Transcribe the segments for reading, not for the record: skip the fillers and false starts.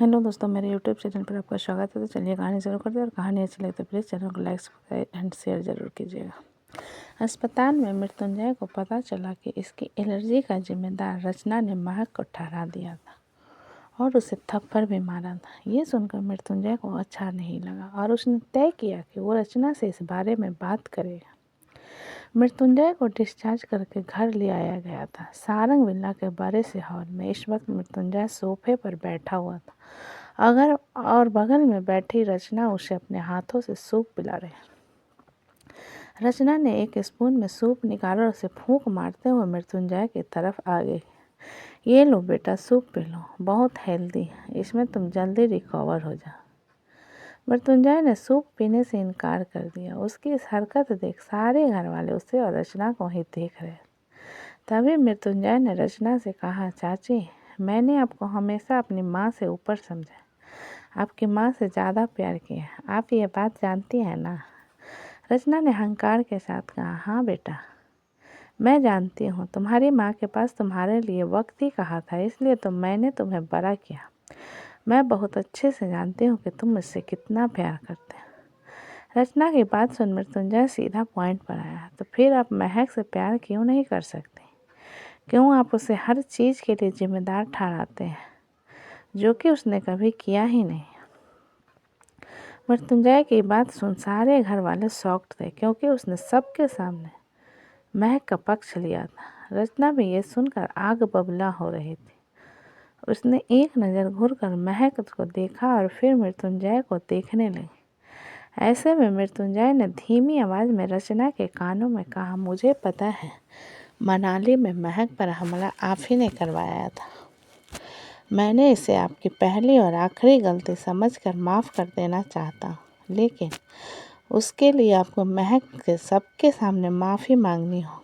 Hello दोस्तों, मेरे YouTube channel पर आपका स्वागत है। तो चलिए कहानी शुरू करते हैं। और कहानी अच्छी लगे तो प्लीज़ चैनल को लाइक सब्सक्राइब एंड शेयर ज़रूर कीजिएगा। अस्पताल में मृत्युंजय को पता चला कि इसकी एलर्जी का जिम्मेदार रचना ने महक को ठहरा दिया था और उसे थप्पड़ भी मारा था। ये सुनकर मृत्युंजय को अच्छा नहीं लगा और उसने तय किया कि वो रचना से इस बारे में बात करेगा। मृत्युंजय को डिस्चार्ज करके घर ले आया गया था। सारंग विला के बड़े से हॉल में इस वक्त मृत्युंजय सोफे पर बैठा हुआ था। बगल में बैठी रचना उसे अपने हाथों से सूप पिला रही। रचना ने एक स्पून में सूप निकाला और उसे फूंक मारते हुए मृत्युंजय की तरफ आ गई। ये लो बेटा, सूप पी लो, बहुत हेल्दी है, इसमें तुम जल्दी रिकवर हो जाओ। मृत्युंजय ने सूप पीने से इनकार कर दिया। उसकी इस हरकत देख सारे घर वाले उसे और रचना को ही देख रहे। तभी मृत्युंजय ने रचना से कहा, चाची, मैंने आपको हमेशा अपनी माँ से ऊपर समझा, आपकी माँ से ज़्यादा प्यार किया। आप ये बात जानती हैं ना? रचना ने अहंकार के साथ कहा, हाँ बेटा, मैं जानती हूँ। तुम्हारी माँ के पास तुम्हारे लिए वक्त ही कहा था, इसलिए तो मैंने तुम्हें बड़ा किया। मैं बहुत अच्छे से जानती हूँ कि तुम मुझसे कितना प्यार करते हो। रचना की बात सुन मृत्युंजय सीधा पॉइंट पर आया। तो फिर आप महक से प्यार क्यों नहीं कर सकते? क्यों आप उसे हर चीज़ के लिए जिम्मेदार ठहराते हैं, जो कि उसने कभी किया ही नहीं? मृत्युंजय की बात सुन सारे घर वाले शॉक्ड थे, क्योंकि उसने सबके सामने महक का पक्ष लिया था। रचना भी ये सुनकर आग बबूला हो रही थी। उसने एक नज़र घूरकर महक को देखा और फिर मृत्युंजय को देखने लगी। ऐसे में मृत्युंजय ने धीमी आवाज़ में रचना के कानों में कहा, मुझे पता है मनाली में महक पर हमला आप ही ने करवाया था। मैंने इसे आपकी पहली और आखिरी गलती समझकर माफ़ कर देना चाहता हूँ, लेकिन उसके लिए आपको महक के सबके सामने माफ़ी मांगनी होगी।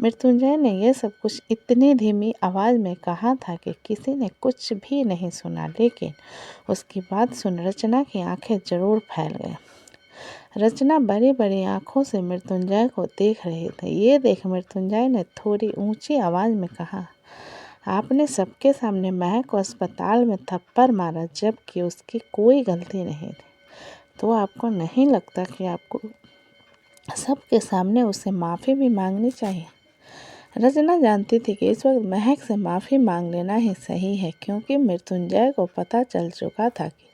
मृत्युंजय ने यह सब कुछ इतनी धीमी आवाज़ में कहा था कि किसी ने कुछ भी नहीं सुना, लेकिन उसकी बात सुन रचना की आंखें जरूर फैल गई। रचना बड़ी बड़ी आंखों से मृत्युंजय को देख रही थी। ये देख मृत्युंजय ने थोड़ी ऊंची आवाज़ में कहा, आपने सबके सामने महक को अस्पताल में थप्पड़ मारा जबकि उसकी कोई गलती नहीं थी। तो आपको नहीं लगता कि आपको सबके सामने उससे माफ़ी भी मांगनी चाहिए? रचना जानती थी कि इस वक्त महक से माफ़ी मांग लेना ही सही है, क्योंकि मृत्युंजय को पता चल चुका था कि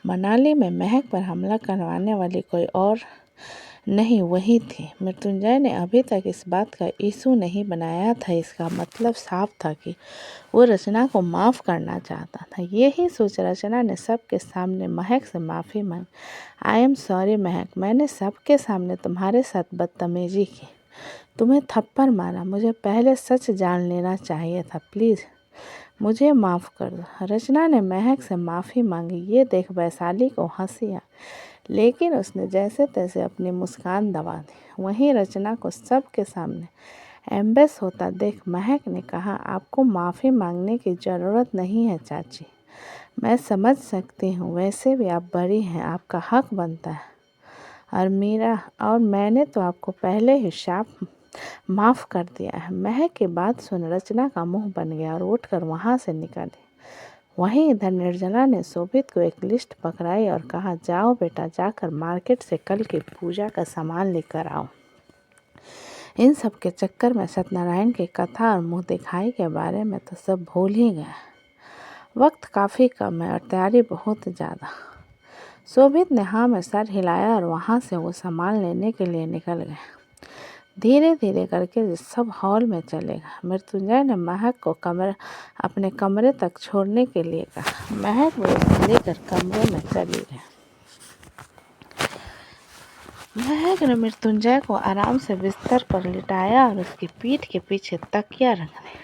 मनाली में महक पर हमला करवाने वाली कोई और नहीं, वही थी। मृत्युंजय ने अभी तक इस बात का इशू नहीं बनाया था। इसका मतलब साफ था कि वो रचना को माफ़ करना चाहता था। यही सोच रचना ने सबके सामने महक से माफ़ी मांगी। आई एम सॉरी महक, मैंने सबके सामने तुम्हारे साथ बदतमीजी की, तुम्हें थप्पड़ मारा। मुझे पहले सच जान लेना चाहिए था। प्लीज़ मुझे माफ़ कर दो। रचना ने महक से माफ़ी मांगी। ये देख वैशाली को हंसी आई, लेकिन उसने जैसे तैसे अपनी मुस्कान दबा दी। वहीं रचना को सबके सामने एम्बेस होता देख महक ने कहा, आपको माफ़ी मांगने की ज़रूरत नहीं है चाची, मैं समझ सकती हूँ, वैसे भी आप बड़ी हैं, आपका हक बनता है। और मैंने तो आपको पहले ही माफ़ कर दिया है। महक की बात सुन रचना का मुंह बन गया और उठकर वहाँ से निकली। वहीं इधर निर्जला ने शोभित को एक लिस्ट पकड़ाई और कहा, जाओ बेटा, जाकर मार्केट से कल की पूजा का सामान लेकर आओ। इन सब के चक्कर में सत्यनारायण की कथा और मुँह दिखाई के बारे में तो सब भूल ही गए। वक्त काफ़ी कम है और तैयारी बहुत ज़्यादा। शोभित ने हाँ में सर हिलाया और वहाँ से वो सामान लेने के लिए निकल गए। धीरे धीरे करके सब हॉल में चले गए। मृत्युंजय ने महक को अपने कमरे तक छोड़ने के लिए कहा। महक भी उसे लेकर कमरे में चली गई। महक ने मृत्युंजय को आराम से बिस्तर पर लिटाया और उसकी पीठ के पीछे तकिया रख दिया।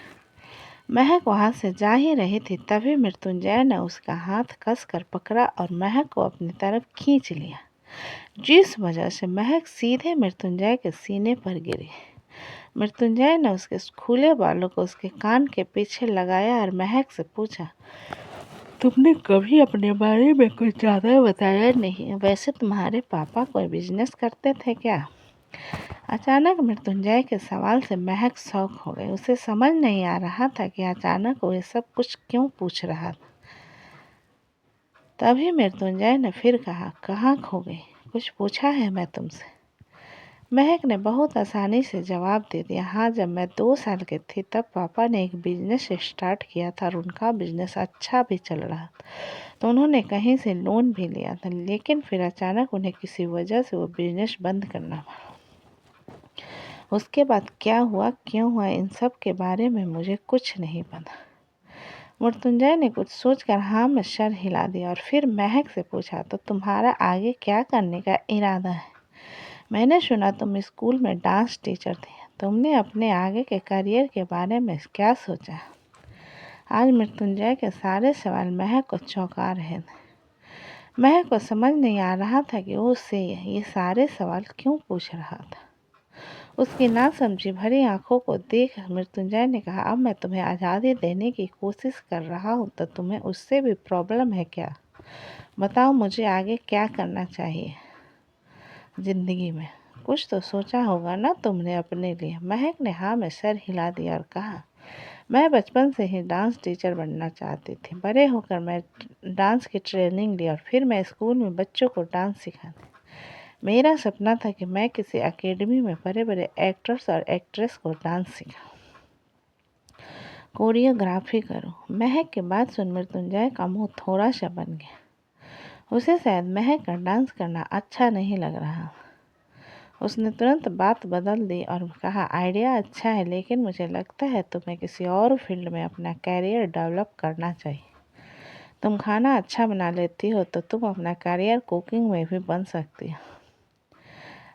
महक वहाँ से जा ही रही थी, तभी मृत्युंजय ने उसका हाथ कसकर पकड़ा और महक को अपनी तरफ खींच लिया, जिस वजह से महक सीधे मृत्युंजय के सीने पर गिरी। मृत्युंजय ने उसके खुले बालों को उसके कान के पीछे लगाया और महक से पूछा, तुमने कभी अपने बारे में कुछ ज़्यादा बताया नहीं, वैसे तुम्हारे पापा कोई बिजनेस करते थे क्या? अचानक मृत्युंजय के सवाल से महक शॉक हो गई। उसे समझ नहीं आ रहा था कि अचानक वो सब कुछ क्यों पूछ रहा था। तभी मृत्युंजय ने फिर कहा, कहाँ खो गई, कुछ पूछा है मैं तुमसे? महक ने बहुत आसानी से जवाब दे दिया, हाँ, जब मैं 2 साल की थी तब पापा ने एक बिजनेस स्टार्ट किया था और उनका बिजनेस अच्छा भी चल रहा था, तो उन्होंने कहीं से लोन भी लिया था, लेकिन फिर अचानक उन्हें किसी वजह से वो बिजनेस बंद करना पड़ा। उसके बाद क्या हुआ, क्यों हुआ, इन सब के बारे में मुझे कुछ नहीं पता। मृत्युंजय ने कुछ सोचकर हाँ में सर हिला दिया और फिर महक से पूछा, तो तुम्हारा आगे क्या करने का इरादा है? मैंने सुना तुम स्कूल में डांस टीचर थी, तुमने अपने आगे के करियर के बारे में क्या सोचा? आज मृत्युंजय के सारे सवाल महक को चौंका रहे थे। महक को समझ नहीं आ रहा था कि वो उससे ये सारे सवाल क्यों पूछ रहा था। उसकी नासमझी भरी आंखों को देख मृत्युंजय ने कहा, अब मैं तुम्हें आज़ादी देने की कोशिश कर रहा हूँ, तो तुम्हें उससे भी प्रॉब्लम है क्या? बताओ, मुझे आगे क्या करना चाहिए ज़िंदगी में? कुछ तो सोचा होगा ना तुमने अपने लिए? महक ने हाँ में सर हिला दिया और कहा, मैं बचपन से ही डांस टीचर बनना चाहती थी। बड़े होकर मैं डांस की ट्रेनिंग ली और फिर मैं स्कूल में बच्चों को डांस सिखाती। मेरा सपना था कि मैं किसी एकेडमी में बड़े बड़े एक्टर्स और एक्ट्रेस को डांस सिखाऊं, कोरियोग्राफी करूं। महक की बात सुन मृत्युंजय का मुंह थोड़ा सा बन गया। उसे शायद महक का डांस करना अच्छा नहीं लग रहा। उसने तुरंत बात बदल दी और कहा, आइडिया अच्छा है, लेकिन मुझे लगता है तुम्हें किसी और फील्ड में अपना कैरियर डेवलप करना चाहिए। तुम खाना अच्छा बना लेती हो, तो तुम अपना कैरियर कुकिंग में भी बन सकती हो।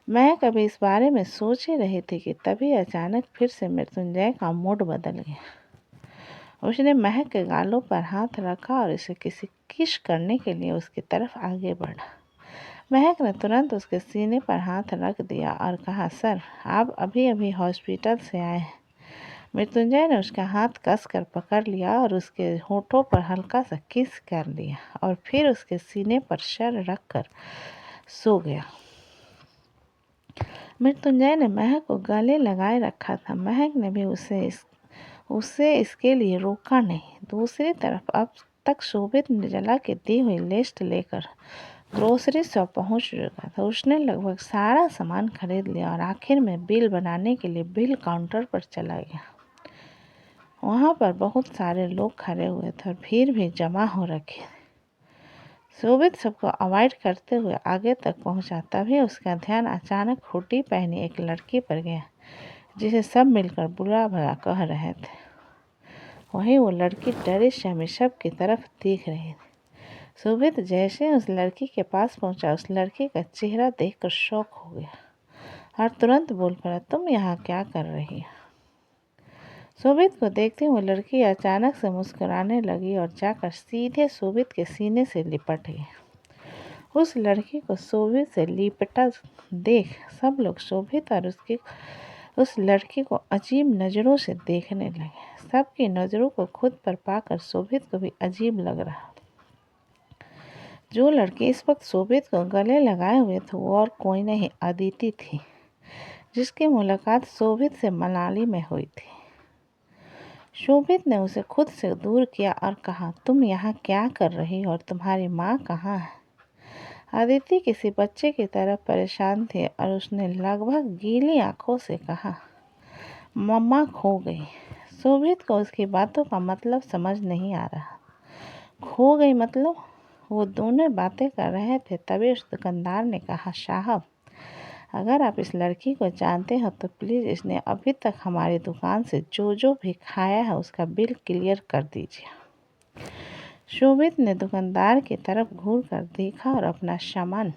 मैं कभी इस बारे में सोच ही रही थी कि तभी अचानक फिर से मृत्युंजय का मूड बदल गया। उसने महक के गालों पर हाथ रखा और इसे किस करने के लिए उसकी तरफ आगे बढ़ा। महक ने तुरंत उसके सीने पर हाथ रख दिया और कहा, सर, आप अभी अभी हॉस्पिटल से आए हैं। मृत्युंजय ने उसका हाथ कसकर पकड़ लिया और उसके होठों पर हल्का सा किस कर लिया और फिर उसके सीने पर सर रखकर सो गया। मृत्युंजय ने महक को गले लगाए रखा था। महक ने भी उसे इसके लिए रोका नहीं। दूसरी तरफ अब तक शोभित निर्जला की दी हुई लिस्ट लेकर ग्रोसरी शॉप पहुंच चुका था। उसने लगभग सारा सामान खरीद लिया और आखिर में बिल बनाने के लिए बिल काउंटर पर चला गया। वहां पर बहुत सारे लोग खड़े हुए थे और भीड़ भी जमा हो रखी थी। शोभित सबको अवॉइड करते हुए आगे तक पहुंचा, तभी उसका ध्यान अचानक हुडी पहनी एक लड़की पर गया, जिसे सब मिलकर बुरा भला कह रहे थे। वहीं वो लड़की डरी शर्मी सब की तरफ देख रही थी। शोभित जैसे उस लड़की के पास पहुंचा, उस लड़की का चेहरा देखकर शॉक हो गया और तुरंत बोल पड़ा, तुम यहाँ क्या कर रही हो? शोभित को देखते हुए लड़की अचानक से मुस्कुराने लगी और जाकर सीधे शोभित के सीने से लिपट गई। उस लड़की को शोभित से लिपटा देख सब लोग शोभित और उस लड़की को अजीब नज़रों से देखने लगे। सबकी नज़रों को खुद पर पाकर शोभित को भी अजीब लग रहा। जो लड़की इस वक्त शोभित को गले लगाए हुए थे वो और कोई नहीं, अदिति थी, जिसकी मुलाकात शोभित से मनाली में हुई थी। शोभित ने उसे खुद से दूर किया और कहा, तुम यहाँ क्या कर रही हो और तुम्हारी माँ कहाँ है? अदिति किसी बच्चे की तरह परेशान थी और उसने लगभग गीली आंखों से कहा, मम्मा खो गई। शोभित को उसकी बातों का मतलब समझ नहीं आ रहा। खो गई मतलब? वो दोनों बातें कर रहे थे, तभी उस दुकानदार ने कहा, साहब, अगर आप इस लड़की को जानते हो तो प्लीज़ इसने अभी तक हमारी दुकान से जो भी खाया है उसका बिल क्लियर कर दीजिए। शोभित ने दुकानदार की तरफ घूर कर देखा और अपना सामान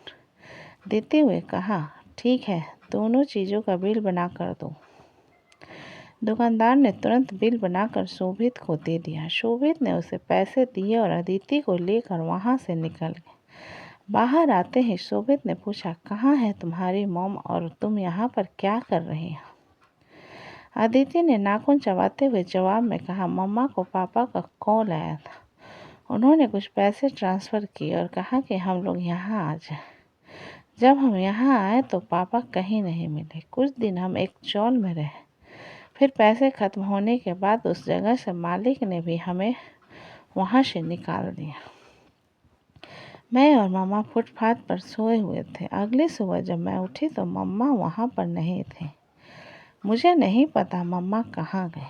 देते हुए कहा, ठीक है, दोनों चीज़ों का बिल बना कर दो। दुकानदार ने तुरंत बिल बनाकर शोभित को दे दिया। शोभित ने उसे पैसे दिए और अदिति को लेकर वहां से निकल गए। बाहर आते ही शोभित ने पूछा, कहाँ है तुम्हारी मॉम और तुम यहाँ पर क्या कर रही हो? अदिति ने नाखून चबाते हुए जवाब में कहा, मम्मा को पापा का कॉल आया था, उन्होंने कुछ पैसे ट्रांसफ़र किए और कहा कि हम लोग यहाँ आ जाएं। जब हम यहाँ आए तो पापा कहीं नहीं मिले। कुछ दिन हम एक चौल में रहे, फिर पैसे ख़त्म होने के बाद उस जगह से मालिक ने भी हमें वहाँ से निकाल दिया। मैं और मम्मा फुटपाथ पर सोए हुए थे। अगली सुबह जब मैं उठी तो मम्मा वहाँ पर नहीं थे। मुझे नहीं पता मम्मा कहाँ गए।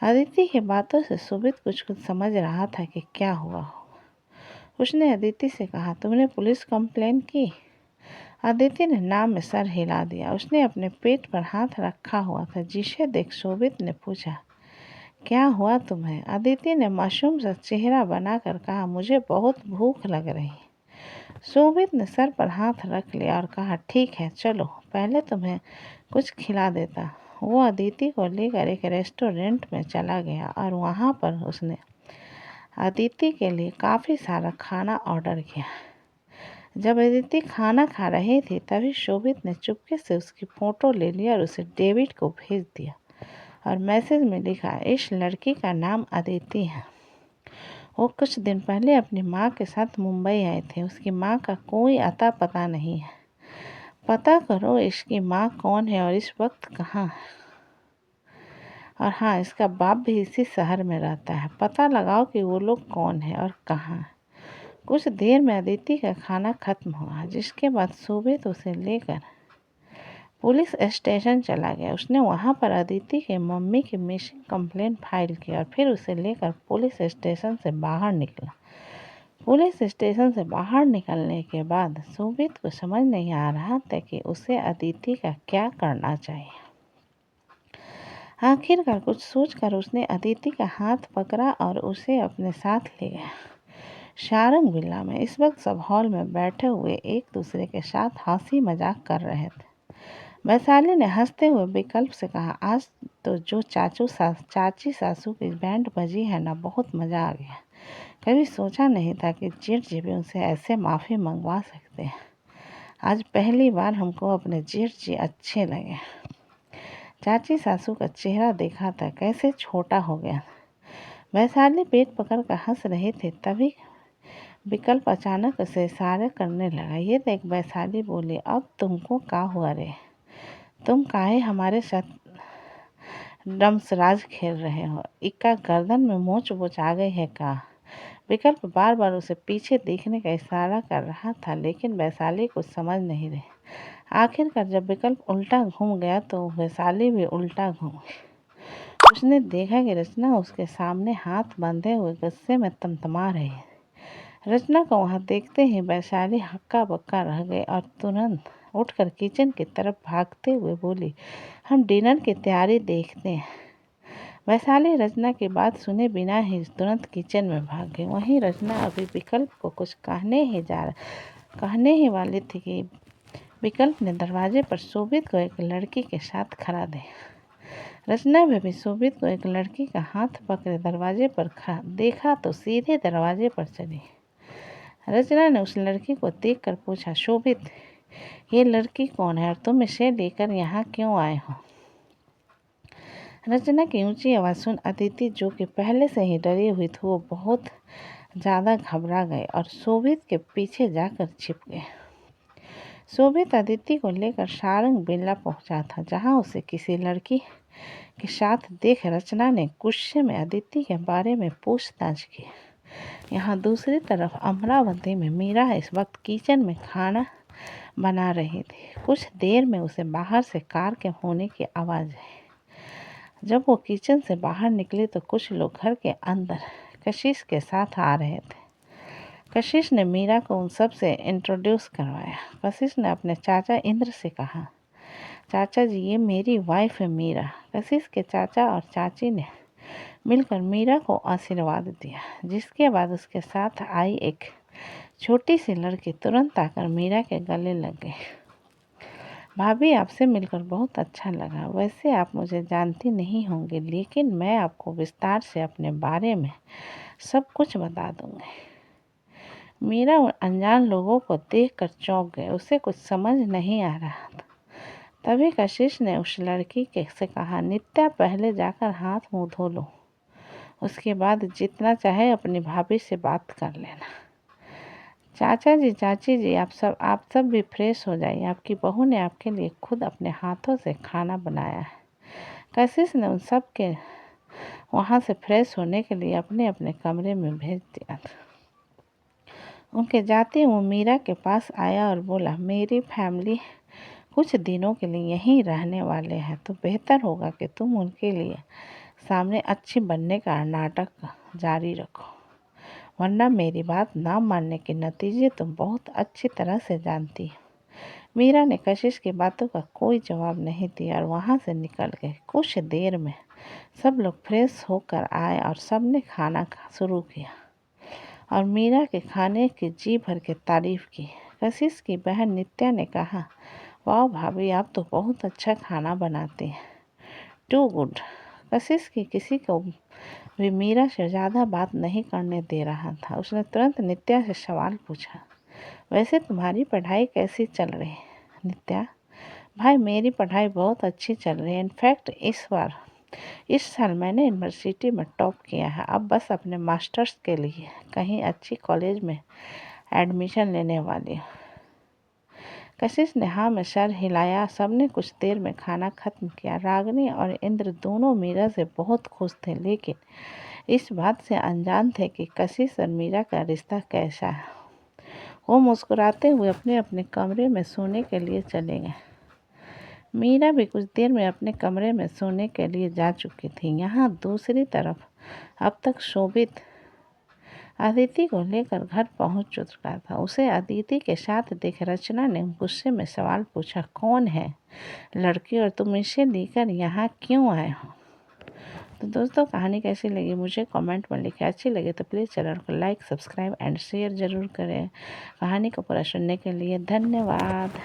अदिति की बातों से सुमित कुछ कुछ समझ रहा था कि क्या हुआ हो। उसने अदिति से कहा, तुमने पुलिस कंप्लेन की? अदिति ने नाम में सर हिला दिया। उसने अपने पेट पर हाथ रखा हुआ था, जिसे देख शोभित ने पूछा, क्या हुआ तुम्हें? अदिति ने मासूम सा चेहरा बनाकर कहा, मुझे बहुत भूख लग रही। शोभित ने सर पर हाथ रख लिया और कहा, ठीक है चलो, पहले तुम्हें कुछ खिला देता। वो अदिति को लेकर एक रेस्टोरेंट में चला गया और वहाँ पर उसने अदिति के लिए काफ़ी सारा खाना ऑर्डर किया। जब अदिति खाना खा रही थी तभी शोभित ने चुपके से उसकी फ़ोटो ले ली और उसे डेविड को भेज दिया और मैसेज में लिखा, इस लड़की का नाम अदिति है। वो कुछ दिन पहले अपनी माँ के साथ मुंबई आए थे। उसकी माँ का कोई अता पता नहीं है। पता करो इसकी माँ कौन है और इस वक्त कहाँ है। और हाँ, इसका बाप भी इसी शहर में रहता है। पता लगाओ कि वो लोग कौन है और कहाँ है। कुछ देर में अदिति का खाना खत्म हुआ, जिसके बाद शोभित उसे लेकर पुलिस स्टेशन चला गया। उसने वहाँ पर अदिति के मम्मी की मिसिंग कंप्लेंट फाइल की और फिर उसे लेकर पुलिस स्टेशन से बाहर निकला। पुलिस स्टेशन से बाहर निकलने के बाद शोभित को समझ नहीं आ रहा था कि उसे अदिति का क्या करना चाहिए। आखिरकार कुछ सोचकर उसने अदिति का हाथ पकड़ा और उसे अपने साथ ले गया। शारंग विला में इस वक्त सब हॉल में बैठे हुए एक दूसरे के साथ हंसी मजाक कर रहे थे। वैशाली ने हंसते हुए विकल्प से कहा, आज तो जो चाची सासू की बैंड बजी है ना, बहुत मज़ा आ गया। कभी सोचा नहीं था कि जेठ जी भी उनसे ऐसे माफ़ी मंगवा सकते हैं। आज पहली बार हमको अपने जेठ जी अच्छे लगे। चाची सासू का चेहरा देखा था कैसे छोटा हो गया। वैशाली पेट पकड़ कर हंस रहे थे, तभी विकल्प अचानक उसे इशारा करने लगा। ये देख वैशाली बोली, अब तुमको का हुआ रे? तुम काहे हमारे साथ डमसराज खेल रहे हो? इक्का गर्दन में मोच वोच आ गई है का? विकल्प बार बार उसे पीछे देखने का इशारा कर रहा था, लेकिन वैशाली कुछ समझ नहीं रही। आखिरकार जब विकल्प उल्टा घूम गया तो वैशाली भी उल्टा घूम गई। उसने देखा कि रचना उसके सामने हाथ बांधे हुए गुस्से में तमतमा रही है। रचना को वहां देखते ही वैशाली हक्का बक्का रह गई और तुरंत उठकर किचन की तरफ भागते हुए बोली, हम डिनर की तैयारी देखते हैं। वैशाली रचना की बात सुने बिना ही तुरंत किचन में भाग गई। वहीं रचना अभी विकल्प को कुछ कहने ही वाली थी कि विकल्प ने दरवाजे पर शोभित को एक लड़की के साथ खड़ा देखा। रचना भी शोभित को एक लड़की का हाथ पकड़े दरवाजे पर देखा तो सीधे दरवाजे पर चली। रचना ने उस लड़की को देखकर पूछा, शोभित, ये लड़की कौन है और तुम इसे लेकर यहाँ क्यों आए हो? रचना की ऊंची आवाज़ सुन अदिति, जो कि पहले से ही डरी हुई थी, वो बहुत ज़्यादा घबरा गए और शोभित के पीछे जाकर छिप गए। शोभित अदिति को लेकर सारंग बिल्ला पहुंचा था, जहां उसे किसी लड़की के साथ देख रचना ने गुस्से में अदिति के बारे में पूछताछ की। यहाँ दूसरी तरफ अमरावती में मीरा इस वक्त किचन में खाना बना रही थी। कुछ देर में उसे बाहर से कार के होने की आवाज़ आई। जब वो किचन से बाहर निकली तो कुछ लोग घर के अंदर कशिश के साथ आ रहे थे। कशिश ने मीरा को उन सब से इंट्रोड्यूस करवाया। कशिश ने अपने चाचा इंद्र से कहा, चाचा जी, ये मेरी वाइफ है मीरा। कशिश के चाचा और चाची ने मिलकर मीरा को आशीर्वाद दिया, जिसके बाद उसके साथ आई एक छोटी सी लड़की तुरंत आकर मीरा के गले लग गई। भाभी, आपसे मिलकर बहुत अच्छा लगा। वैसे आप मुझे जानती नहीं होंगी, लेकिन मैं आपको विस्तार से अपने बारे में सब कुछ बता दूंगी। मीरा उन अनजान लोगों को देखकर चौंक गए। उसे कुछ समझ नहीं आ रहा था। तभी कशिश ने उस लड़की से कहा, नित्या, पहले जाकर हाथ मुंह धो लो, उसके बाद जितना चाहे अपनी भाभी से बात कर लेना। चाचा जी, चाची जी, आप सब भी फ्रेश हो जाइए। आपकी बहू ने आपके लिए खुद अपने हाथों से खाना बनाया है। कशिश ने उन सब के वहाँ से फ्रेश होने के लिए अपने अपने कमरे में भेज दिया था। उनके जाते वो मीरा के पास आया और बोला, मेरी फैमिली कुछ दिनों के लिए यहीं रहने वाले हैं, तो बेहतर होगा कि तुम उनके लिए सामने अच्छी बनने का नाटक जारी रखो, वरना मेरी बात ना मानने के नतीजे तुम बहुत अच्छी तरह से जानती हो। मीरा ने कशिश की बातों का कोई जवाब नहीं दिया और वहाँ से निकल गए। कुछ देर में सब लोग फ्रेश होकर आए और सब ने खाना शुरू किया और मीरा के खाने की जी भर के तारीफ की। कशिश की बहन नित्या ने कहा, वाह भाभी, आप तो बहुत अच्छा खाना बनाती हैं, टू गुड। कशिश की किसी को भी मीरा से ज़्यादा बात नहीं करने दे रहा था। उसने तुरंत नित्या से सवाल पूछा, वैसे तुम्हारी पढ़ाई कैसी चल रही है? नित्या, भाई मेरी पढ़ाई बहुत अच्छी चल रही है। इनफैक्ट इस साल मैंने यूनिवर्सिटी में टॉप किया है। अब बस अपने मास्टर्स के लिए कहीं अच्छी कॉलेज में एडमिशन लेने वाली हूँ। कशिश ने हाँ में सर हिलाया। सबने कुछ देर में खाना खत्म किया। रागिनी और इंद्र दोनों मीरा से बहुत खुश थे, लेकिन इस बात से अनजान थे कि कशिश और मीरा का रिश्ता कैसा है। वो मुस्कुराते हुए अपने अपने कमरे में सोने के लिए चले गए। मीरा भी कुछ देर में अपने कमरे में सोने के लिए जा चुकी थी। यहाँ दूसरी तरफ अब तक शोभित अदिति को लेकर घर पहुंच चुका था। उसे अदिति के साथ देख रचना ने गुस्से में सवाल पूछा, कौन है लड़की और तुम इसे लेकर यहाँ क्यों आए हो? तो दोस्तों, कहानी कैसी लगी मुझे कमेंट में लिखें। अच्छी लगे तो प्लीज़ चैनल को लाइक, सब्सक्राइब एंड शेयर ज़रूर करें। कहानी को पूरा सुनने के लिए धन्यवाद।